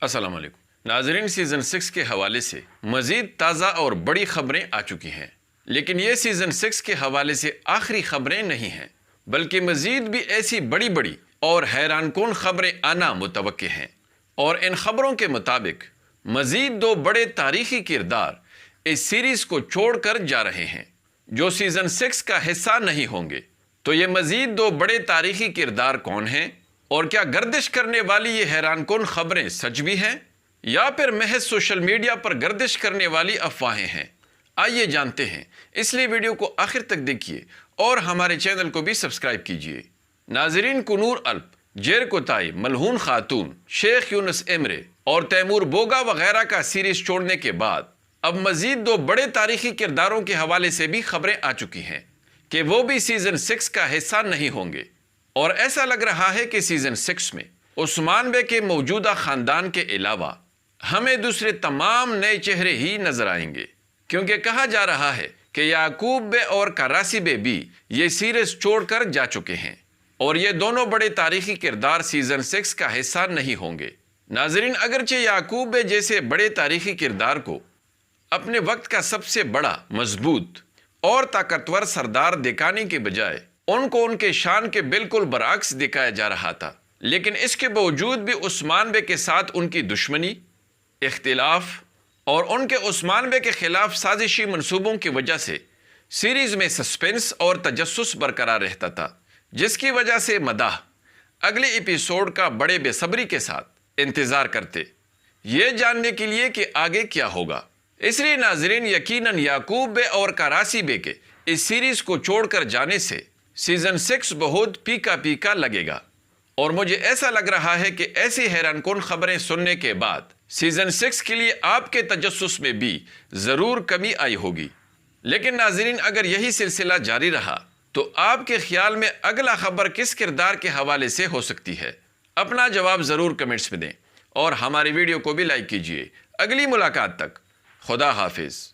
السلام علیکم ناظرین، سیزن 6 کے حوالے سے مزید تازہ اور بڑی خبریں آ چکی ہیں، لیکن یہ سیزن 6 کے حوالے سے آخری خبریں نہیں ہیں، بلکہ مزید بھی ایسی بڑی بڑی اور حیران کن خبریں آنا متوقع ہیں۔ اور ان خبروں کے مطابق مزید 2 بڑے تاریخی کردار اس سیریز کو چھوڑ کر جا رہے ہیں جو سیزن 6 کا حصہ نہیں ہوں گے۔ تو یہ مزید 2 بڑے تاریخی کردار کون ہیں؟ اور کیا گردش کرنے والی یہ حیران کن خبریں سچ بھی ہیں یا پھر محض سوشل میڈیا پر گردش کرنے والی افواہیں ہیں؟ آئیے جانتے ہیں، اس لیے ویڈیو کو آخر تک دیکھیے اور ہمارے چینل کو بھی سبسکرائب کیجیے۔ ناظرین، کنور الپ، جیر کوتائی، ملہون خاتون، شیخ یونس ایمرے اور تیمور بوگا وغیرہ کا سیریز چھوڑنے کے بعد اب مزید 2 بڑے تاریخی کرداروں کے حوالے سے بھی خبریں آ چکی ہیں کہ وہ بھی سیزن 6 کا حصہ نہیں ہوں گے۔ اور ایسا لگ رہا ہے کہ سیزن 6 میں عثمان بے کے موجودہ خاندان کے علاوہ ہمیں دوسرے تمام نئے چہرے ہی نظر آئیں گے، کیونکہ کہا جا رہا ہے کہ یعقوب بے اور کراسی بے بھی یہ سیریز چھوڑ کر جا چکے ہیں اور یہ دونوں بڑے تاریخی کردار سیزن 6 کا حصہ نہیں ہوں گے۔ ناظرین، اگرچہ یعقوب بے جیسے بڑے تاریخی کردار کو اپنے وقت کا سب سے بڑا، مضبوط اور طاقتور سردار دکھانے کے بجائے ان کو ان کے شان کے بالکل برعکس دکھایا جا رہا تھا، لیکن اس کے باوجود بھی عثمان بے کے ساتھ ان کی دشمنی، اختلاف اور ان کے عثمان بے کے خلاف سازشی منصوبوں کی وجہ سے سیریز میں سسپنس اور تجسس برقرار رہتا تھا، جس کی وجہ سے مداح اگلے ایپیسوڈ کا بڑے بے صبری کے ساتھ انتظار کرتے، یہ جاننے کے لیے کہ آگے کیا ہوگا۔ اس لیے ناظرین، یقیناً یعقوب بے اور کراسی بے کے اس سیریز کو چھوڑ کر جانے سے سیزن 6 بہت پیکا پیکا لگے گا، اور مجھے ایسا لگ رہا ہے کہ ایسی حیران کن خبریں سننے کے بعد سیزن 6 کے لیے آپ کے تجسس میں بھی ضرور کمی آئی ہوگی۔ لیکن ناظرین، اگر یہی سلسلہ جاری رہا تو آپ کے خیال میں اگلا خبر کس کردار کے حوالے سے ہو سکتی ہے؟ اپنا جواب ضرور کمنٹس میں دیں اور ہماری ویڈیو کو بھی لائک کیجیے۔ اگلی ملاقات تک خدا حافظ۔